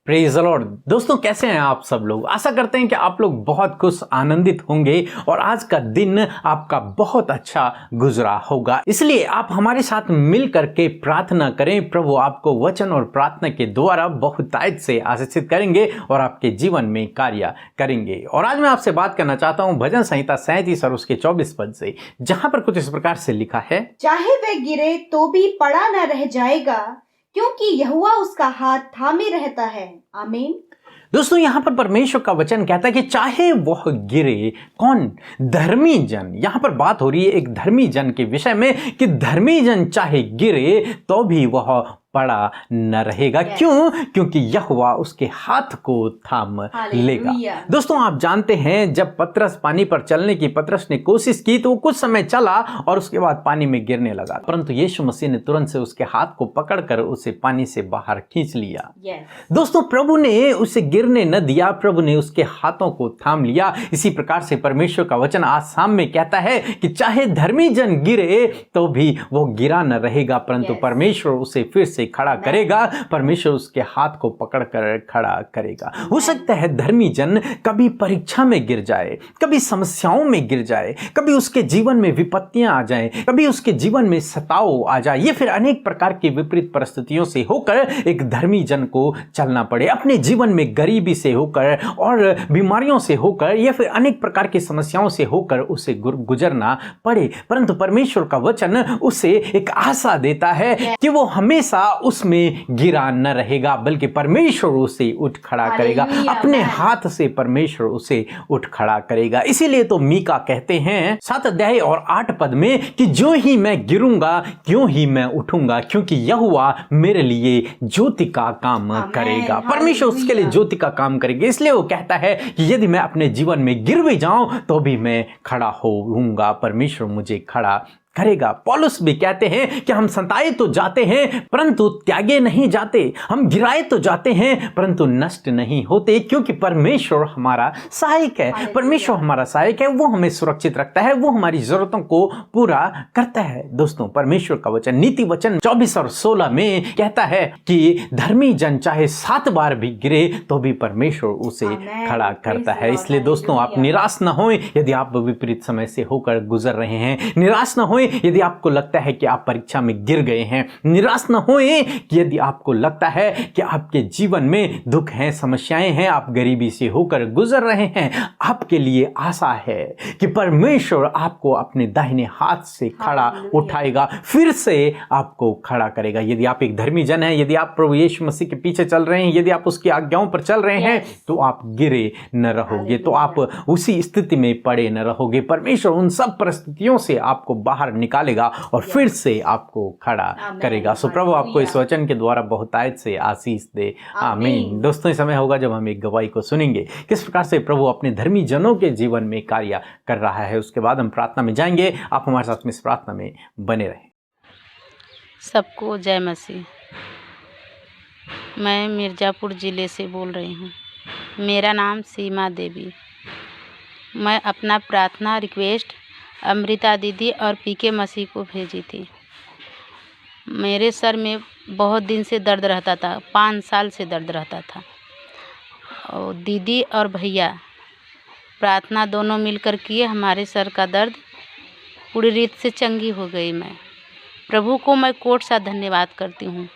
Praise the Lord. दोस्तों, कैसे हैं आप सब लोग? आशा करते हैं कि आप लोग बहुत खुश आनंदित होंगे और आज का दिन आपका बहुत अच्छा गुजरा होगा। इसलिए आप हमारे साथ मिल करके प्रार्थना करें। प्रभु आपको वचन और प्रार्थना के द्वारा बहुतायत से आशीषित करेंगे और आपके जीवन में कार्य करेंगे। और आज मैं आपसे बात करना चाहता हूं भजन संहिता 37 और उसके 24 पद से, जहां पर कुछ इस प्रकार से लिखा है, चाहे वह गिरे तो भी पड़ा न रह जाएगा, क्योंकि यहोवा उसका हाथ थामे रहता है। आमीन। दोस्तों, यहां पर परमेश्वर का वचन कहता है कि चाहे वह गिरे, कौन? धर्मी जन। यहां पर बात हो रही है एक धर्मी जन के विषय में कि धर्मी जन चाहे गिरे तो भी वह पड़ा न रहेगा। क्यों? क्योंकि यहोवा उसके हाथ को थाम लेगा। दोस्तों, आप जानते हैं जब पतरस पानी पर चलने की पतरस ने कोशिश की तो वो कुछ समय चला और उसके बाद पानी में गिरने लगा, परंतु यीशु मसीह ने तुरंत से उसके हाथ को पकड़कर उसे पानी से बाहर खींच लिया। दोस्तों, प्रभु ने उसे गिरने न दिया, प्रभु ने उसके हाथों को थाम लिया। इसी प्रकार से परमेश्वर का वचन आज शाम में कहता है कि चाहे धर्मी जन गिरे तो भी वो गिरा न रहेगा, परंतु परमेश्वर उसे फिर से खड़ा करेगा। परमेश्वर उसके हाथ को पकड़कर खड़ा करेगा। हो सकता है धर्मी जन कभी परीक्षा में गिर जाए, कभी समस्याओं में गिर जाए, कभी उसके जीवन में विपत्तियां आ जाएं, कभी उसके जीवन में सताव आ जाए, ये फिर अनेक प्रकार की विपरीत परिस्थितियों से होकर एक धर्मी जन को चलना पड़े। अपने जीवन में गरीबी से होकर और बीमारियों से होकर या फिर अनेक प्रकार की समस्याओं से होकर उसे गुजरना पड़े, परंतु परमेश्वर का वचन उसे एक आशा देता है कि वो हमेशा उसमें गिरा न रहेगा, बल्कि परमेश्वर उसे उठ खड़ा करेगा। अपने हाथ से परमेश्वर उसे उठ खड़ा करेगा। इसीलिए तो मीका कहते हैं 7 अध्याय और 8 पद में कि जो ही मैं गिरूंगा क्यों ही मैं उठूंगा, क्योंकि यहोवा मेरे लिए ज्योति का काम करेगा। परमेश्वर उसके लिए ज्योति का काम करेगा। इसलिए वो कहता है कि यदि मैं अपने जीवन में गिर भी जाऊं तो भी मैं खड़ा होऊंगा, परमेश्वर मुझे खड़ा करेगा। पौलुस भी कहते हैं कि हम संताए तो जाते हैं परंतु त्यागे नहीं जाते, हम गिराए तो जाते हैं परंतु नष्ट नहीं होते, क्योंकि परमेश्वर हमारा सहायक है। परमेश्वर हमारा सहायक है, वो हमें सुरक्षित रखता है, वो हमारी जरूरतों को पूरा करता है। दोस्तों, परमेश्वर का वचन नीति वचन 24 और 16 में कहता है कि धर्मी जन चाहे 7 बार भी गिरे तो भी परमेश्वर उसे खड़ा करता है। इसलिए दोस्तों, आप निराश न हों यदि आप विपरीत समय से होकर गुजर रहे हैं। निराश न हों यदि आपको लगता है कि आप परीक्षा में गिर गए हैं। निराश न होएं कि यदि आपको लगता है कि आपके जीवन में दुख हैं, समस्याएं हैं, आप गरीबी से होकर गुजर रहे हैं। आपके लिए आशा है कि परमेश्वर आपको अपने दाहिने हाथ से खड़ा उठाएगा, फिर से आपको खड़ा करेगा। यदि आप एक धर्मी जन हैं, यदि आप प्रभु यीशु मसीह के पीछे चल रहे हैं, यदि आप उसकी आज्ञाओं पर चल रहे हैं, तो आप गिरे न रहोगे, तो आप उसी स्थिति में पड़े न रहोगे। परमेश्वर उन सब परिस्थितियों से आपको बाहर निकालेगा और फिर से आपको खड़ा करेगा। सो प्रभु आपको इस वचन के द्वारा बहुतायत से आशीष दे। आमीन। दोस्तों, इस समय होगा जब हम एक गवाही को सुनेंगे किस प्रकार से प्रभु अपने धर्मी जनों के जीवन में कार्य कर रहा है। उसके बाद हम प्रार्थना में जाएंगे। आप हमारे साथ में इस प्रार्थना में बने रहें। सबको जय मसीह। मैं मिर्ज़ापुर ज़िले से बोल रही हूँ। मेरा नाम सीमा देवी। मैं अपना प्रार्थना रिक्वेस्ट अमृता दीदी और पीके मसीह को भेजी थी। मेरे सर में बहुत दिन से दर्द रहता था, 5 साल से दर्द रहता था, और दीदी और भैया प्रार्थना दोनों मिलकर किए, हमारे सर का दर्द पूरी रीत से चंगी हो गई। मैं प्रभु को मैं कोट सा धन्यवाद करती हूँ।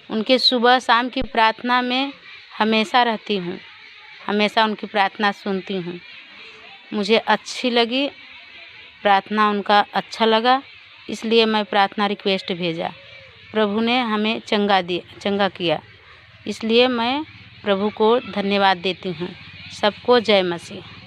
उनके सुबह शाम की प्रार्थना में हमेशा रहती हूँ, हमेशा उनकी प्रार्थना सुनती हूँ। मुझे अच्छी लगी प्रार्थना, उनका अच्छा लगा, इसलिए मैं प्रार्थना रिक्वेस्ट भेजा। प्रभु ने हमें चंगा किया, इसलिए मैं प्रभु को धन्यवाद देती हूँ। सबको जय मसीह।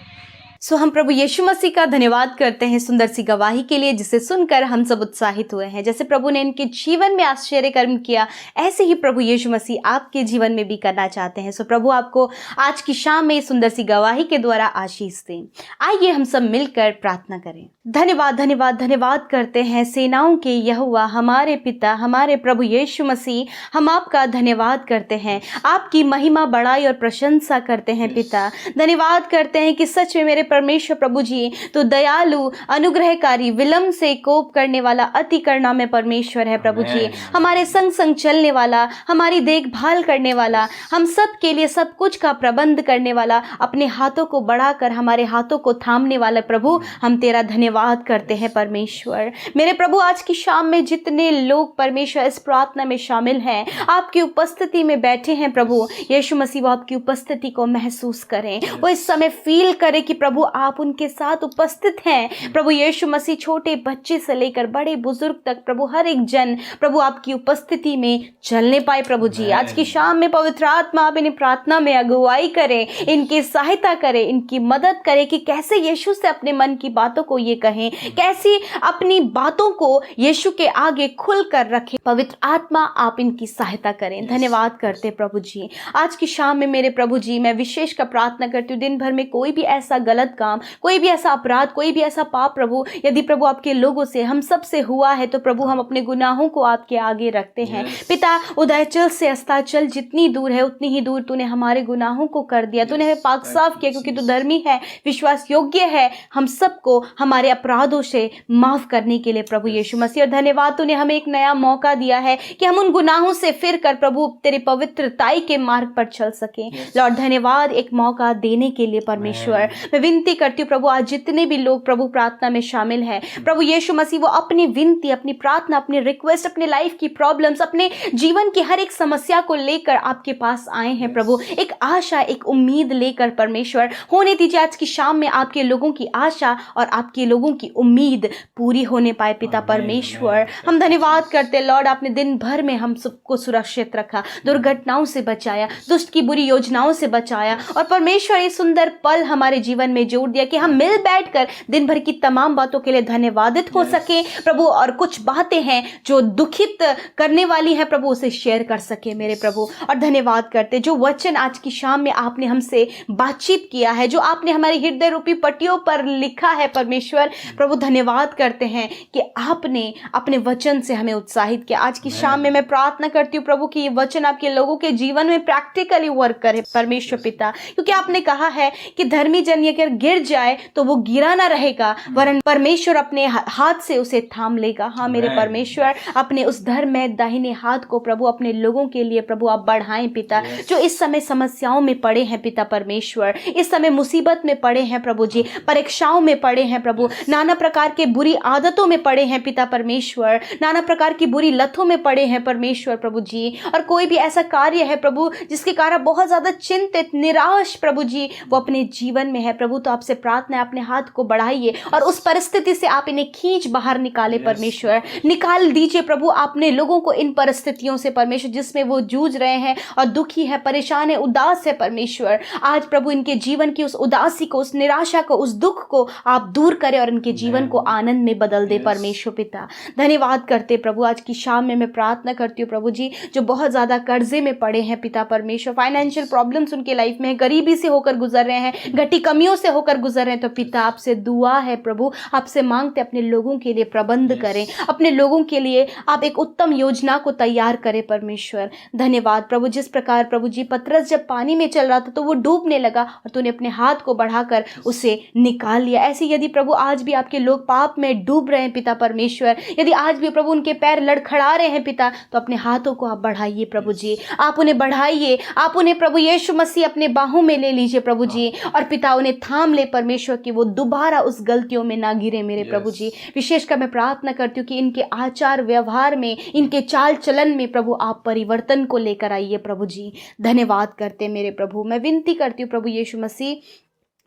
सो हम प्रभु यीशु मसीह का धन्यवाद करते हैं सुंदर सी गवाही के लिए, जिसे सुनकर हम सब उत्साहित हुए हैं। जैसे प्रभु ने इनके जीवन में आश्चर्य कर्म किया, ऐसे ही प्रभु यीशु मसीह आपके जीवन में भी करना चाहते हैं। सो प्रभु आपको आज की शाम में सुंदर सी गवाही के द्वारा आशीष दें। आइए हम सब मिलकर प्रार्थना करें। धन्यवाद धन्यवाद धन्यवाद करते हैं सेनाओं के यहोवा, हमारे पिता, हमारे प्रभु यीशु मसीह, हम आपका धन्यवाद करते हैं, आपकी महिमा, बड़ाई और प्रशंसा करते हैं। पिता, धन्यवाद करते हैं कि सच में मेरे परमेश्वर प्रभु जी तो दयालु, अनुग्रहकारी, विलंब से कोप करने वाला, अति करुणा में परमेश्वर है प्रभु जी। हमारे संग संग चलने वाला, हमारी देखभाल करने वाला, हम सब के लिए सब कुछ का प्रबंध करने वाला, अपने हाथों को बढ़ाकर हमारे हाथों को थामने वाला प्रभु, हम तेरा धन्यवाद करते हैं परमेश्वर। मेरे प्रभु, आज की शाम में जितने लोग परमेश्वर इस प्रार्थना में शामिल हैं, आपकी उपस्थिति में बैठे हैं प्रभु यीशु मसीह, वो आपकी उपस्थिति को महसूस करें, वो इस समय फील करें कि प्रभु आप उनके साथ उपस्थित हैं। प्रभु यीशु मसीह, छोटे बच्चे से लेकर बड़े बुजुर्ग तक प्रभु हर एक जन प्रभु आपकी उपस्थिति में चलने पाए प्रभु जी। आज की शाम में पवित्र आत्मा आप इन्हें प्रार्थना में अगुवाई करें, इनकी सहायता करें, इनकी मदद करें कि कैसे यीशु से अपने मन की बातों को ये कहें, कैसी अपनी बातों को यीशु के आगे खुल कर रखें। पवित्र आत्मा आप इनकी सहायता करें। धन्यवाद करते प्रभु जी। आज की शाम में मेरे प्रभु जी मैं विशेष का प्रार्थना करती हूँ, दिन भर में कोई भी ऐसा गलत काम, कोई भी ऐसा अपराध, कोई भी ऐसा पाप प्रभु यदि प्रभु आपके लोगों से, हम सब से हुआ है, तो प्रभु हम अपने गुनाहों को आपके आगे रखते हैं। पिता, उदयचल से अस्ताचल जितनी दूर है उतनी ही दूर तूने हमारे गुनाहों को कर दिया, तूने हमें पाक साफ किया, क्योंकि तू धर्मी है, विश्वास योग्य है हम सबको हमारे अपराधों से माफ करने के लिए प्रभु यीशु मसीह। और धन्यवाद, तूने हमें एक नया मौका दिया है कि हम उन गुनाहों से फिर कर प्रभु तेरे पवित्रताई के मार्ग पर चल सकें। लॉर्ड धन्यवाद एक मौका देने के लिए परमेश्वर। मैं विनती करती हूँ प्रभु, आज जितने भी लोग प्रभु प्रार्थना में शामिल हैं प्रभु यीशु मसीह, वो अपनी विनती, अपनी प्रार्थना, अपनी रिक्वेस्ट, अपने लाइफ की प्रॉब्लम्स, अपने जीवन की हर एक समस्या को लेकर आपके पास आए हैं प्रभु, एक आशा, एक उम्मीद लेकर परमेश्वर। होने दीजिए आज की शाम में आपके लोगों की आशा और आपके लोगों की उम्मीद पूरी होने पाए पिता परमेश्वर। हम धन्यवाद करते लॉर्ड, आपने दिन भर में हम सबको सुरक्षित रखा, दुर्घटनाओं से बचाया, दुष्ट की बुरी योजनाओं से बचाया, और परमेश्वर ये सुंदर पल हमारे जीवन में जोड़ दिया कि हम मिल बैठकर दिन भर की तमाम बातों के लिए धन्यवादित हो सके प्रभु, और कुछ बातें हैं जो दुखित करने वाली हैं प्रभु उसे शेयर कर सके मेरे प्रभु। और धन्यवाद करते जो वचन आज की शाम में आपने हमसे बातचीत किया है, जो आपने हमारी हृदय रूपी पट्टियों पर लिखा है परमेश्वर प्रभु, धन्यवाद करते हैं कि आपने अपने वचन से हमें उत्साहित किया। आज की शाम में मैं प्रार्थना करती हूँ प्रभु कि ये वचन आपके लोगों के जीवन में प्रैक्टिकली वर्क करे परमेश्वर पिता, क्योंकि आपने कहा है कि धर्मी जन अगर गिर जाए तो वो गिरा ना रहेगा, वरन परमेश्वर अपने हाथ से उसे थाम लेगा। हाँ मेरे परमेश्वर, अपने उस धर्म में दाहिने हाथ को प्रभु अपने लोगों के लिए प्रभु आप बढ़ाएं पिता, जो इस समय समस्याओं में पड़े हैं पिता परमेश्वर, इस समय मुसीबत में पड़े हैं प्रभु जी, परीक्षाओं में पड़े हैं प्रभु, नाना प्रकार के बुरी आदतों में पड़े हैं पिता परमेश्वर, नाना प्रकार की बुरी लतों में पड़े हैं परमेश्वर प्रभु जी, और कोई भी ऐसा कार्य है प्रभु जिसके कारण बहुत ज्यादा चिंतित, निराश प्रभु जी वो अपने जीवन में है प्रभु, तो आपसे प्रार्थना है अपने हाथ को बढ़ाइए और उस परिस्थिति से आप इन्हें खींच बाहर निकाले परमेश्वर, निकाल दीजिए प्रभु अपने लोगों को इन परिस्थितियों से परमेश्वर जिसमें वो जूझ रहे हैं और दुखी है, परेशान है, उदास है परमेश्वर। आज प्रभु इनके जीवन की उस उदासी को, उस निराशा को, उस दुख को आप दूर करें और इनके जीवन को आनंद में बदल दे परमेश्वर पिता। धन्यवाद करते प्रभु, आज की शाम में मैं प्रार्थना करती हूँ प्रभु जी जो बहुत ज्यादा कर्जे में पड़े हैं पिता परमेश्वर, फाइनेंशियल प्रॉब्लम्स उनके लाइफ में है, गरीबी से होकर गुजर रहे हैं, घटी कमियों से होकर गुजर रहे हैं, तो पिता आपसे दुआ है प्रभु, आपसे मांगते अपने लोगों के लिए प्रबंध करें, अपने लोगों के लिए आप एक उत्तम योजना को तैयार करें परमेश्वर। धन्यवाद प्रभु, जिस प्रकार प्रभु जी पतरस जब पानी में चल रहा था तो वो डूबने लगा और तूने अपने हाथ को बढ़ाकर उसे निकाल लिया, ऐसे यदि प्रभु आज भी आपके लोग पाप में डूब रहे हैं पिता परमेश्वर, यदि आज भी प्रभु उनके पैर लड़खड़ा रहे हैं पिता, तो अपने हाथों को आप बढ़ाइए प्रभु जी, आप उन्हें बढ़ाइए, आप उन्हें प्रभु यीशु मसीह अपने बाहों में ले लीजिए प्रभु जी, और पिता उन्हें थाम ले परमेश्वर कि वो दोबारा उस गलतियों में ना गिरे मेरे प्रभु जी। विशेषकर मैं प्रार्थना करती हूँ कि इनके आचार व्यवहार में, इनके चाल चलन में प्रभु आप परिवर्तन को लेकर आइए प्रभु जी। धन्यवाद करते मेरे प्रभु, मैं विनती करती हूँ प्रभु यीशु मसीह,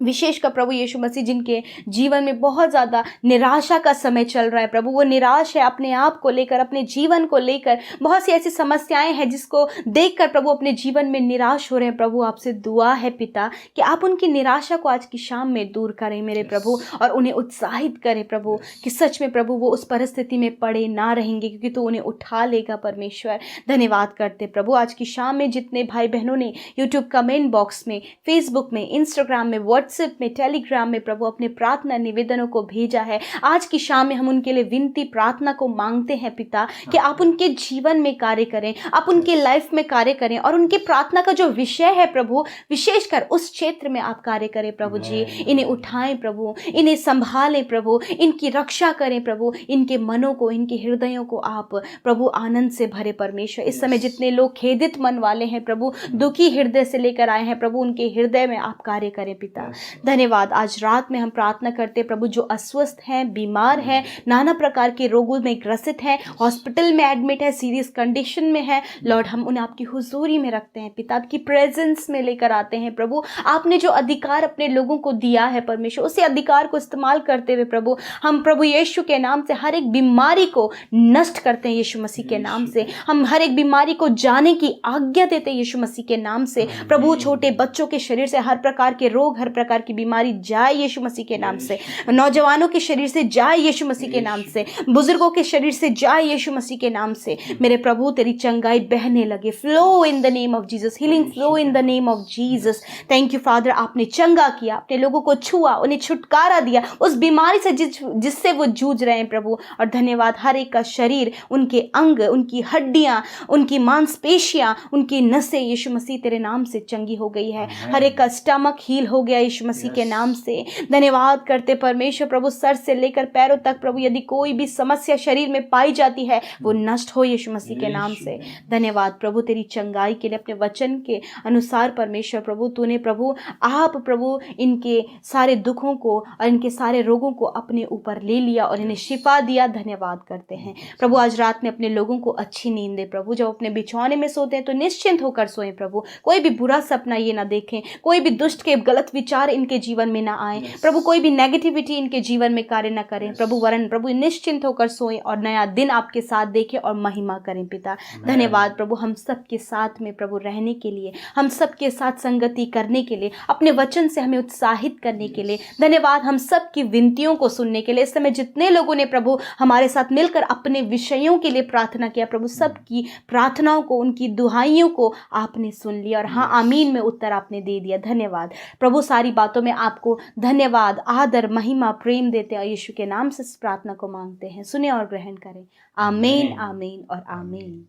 विशेष का प्रभु यीशु मसीह जिनके जीवन में बहुत ज़्यादा निराशा का समय चल रहा है प्रभु, वो निराश है अपने आप को लेकर, अपने जीवन को लेकर, बहुत सी ऐसी समस्याएं हैं जिसको देखकर प्रभु अपने जीवन में निराश हो रहे हैं प्रभु, आपसे दुआ है पिता कि आप उनकी निराशा को आज की शाम में दूर करें मेरे प्रभु, और उन्हें उत्साहित करें प्रभु कि सच में प्रभु वो उस परिस्थिति में पड़े ना रहेंगे, क्योंकि तो उन्हें उठा लेगा परमेश्वर। धन्यवाद करते प्रभु, आज की शाम में जितने भाई बहनों ने यूट्यूब कमेंट बॉक्स में, फेसबुक में, इंस्टाग्राम में, व्हाट्सएप में, टेलीग्राम में प्रभु अपने प्रार्थना निवेदनों को भेजा है, आज की शाम में हम उनके लिए विनती प्रार्थना को मांगते हैं पिता कि आप उनके जीवन में कार्य करें, आप उनके लाइफ में कार्य करें और उनके प्रार्थना का जो विषय है प्रभु, विशेषकर उस क्षेत्र में आप कार्य करें प्रभु जी। इन्हें उठाएं प्रभु, इन्हें संभालें प्रभु, इनकी रक्षा करें प्रभु, इनके मनों को, इनके हृदयों को आप प्रभु आनंद से भरे परमेश्वर। इस समय जितने लोग खेदित मन वाले हैं प्रभु, दुखी हृदय से लेकर आए हैं प्रभु, उनके हृदय में आप कार्य करें पिता। धन्यवाद। आज रात में हम प्रार्थना करते हैं प्रभु, जो अस्वस्थ हैं, बीमार हैं, नाना प्रकार के रोगों में ग्रसित हैं, हॉस्पिटल में एडमिट है, सीरियस कंडीशन में है, लॉर्ड हम उन्हें आपकी हुजूरी में रखते हैं पिता, आपकी प्रेजेंस में लेकर आते हैं प्रभु। आपने जो अधिकार अपने लोगों को दिया है परमेश्वर, उसी अधिकार को इस्तेमाल करते हुए प्रभु हम प्रभु यीशु के नाम से हर एक बीमारी को नष्ट करते हैं यीशु मसीह के नाम से। हम हर एक बीमारी को जाने की आज्ञा देते हैं यीशु मसीह के नाम से प्रभु। छोटे बच्चों के शरीर से हर प्रकार के रोग, हर प्रकार की बीमारी जाए यीशु मसीह के नाम से। नौजवानों के शरीर से जाए यीशु मसीह के नाम से, बुजुर्गों के शरीर से जाए यीशु मसीह के नाम से। मेरे प्रभु तेरी चंगाई बहने लगे, flow in the name of Jesus, healing flow in the name of Jesus. Thank you father, आपने चंगा किया, अपने लोगों को छुआ, उन्हें छुटकारा दिया उस बीमारी से जिससे वो जूझ रहे हैं प्रभु। और धन्यवाद, हर एक का शरीर, उनके अंग, उनकी हड्डियां, उनकी मांसपेशियां, उनकी नसें यीशु मसीह तेरे नाम से चंगी हो गई है। हर एक का स्टमक हील हो गया यीशु मसीह के नाम से। धन्यवाद करते परमेश्वर प्रभु, सर से लेकर पैरों तक प्रभु यदि कोई भी समस्या शरीर में पाई जाती है वो नष्ट हो यीशु मसीह के नाम से। धन्यवाद प्रभु तेरी चंगाई के लिए, अपने वचन के अनुसार परमेश्वर प्रभु तूने प्रभु आप प्रभु इनके सारे दुखों को और इनके सारे रोगों को अपने ऊपर ले लिया और इन्हें शिफा दिया। धन्यवाद करते हैं प्रभु। आज रात में अपने लोगों को अच्छी नींद दे प्रभु। जब अपने बिछौने में सोते हैं तो निश्चिंत होकर सोएं प्रभु। कोई भी बुरा सपना ये ना देखें, कोई भी दुष्ट के गलत विचार इनके जीवन में ना आए प्रभु, कोई भी नेगेटिविटी इनके जीवन में कार्य ना करें प्रभु, वरन प्रभु निश्चिंत होकर सोएं और नया दिन आपके साथ देखें और महिमा करें पिता। धन्यवाद प्रभु, हम सबके साथ में प्रभु रहने के लिए, हम सबके साथ संगति करने के लिए, अपने वचन से हमें उत्साहित करने के लिए। धन्यवाद हम सब की विनतियों को सुनने के लिए। इस समय जितने लोगों ने प्रभु हमारे साथ मिलकर अपने विषयों के लिए प्रार्थना किया प्रभु, सबकी प्रार्थनाओं को, उनकी दुहाइयों को आपने सुन लिया और हाँ आमीन में उत्तर आपने दे दिया। धन्यवाद प्रभु, सारी बातों में आपको धन्यवाद, आदर, महिमा, प्रेम देते हैं। यीशु के नाम से इस प्रार्थना को मांगते हैं, सुने और ग्रहण करें। आमीन, आमीन और आमीन।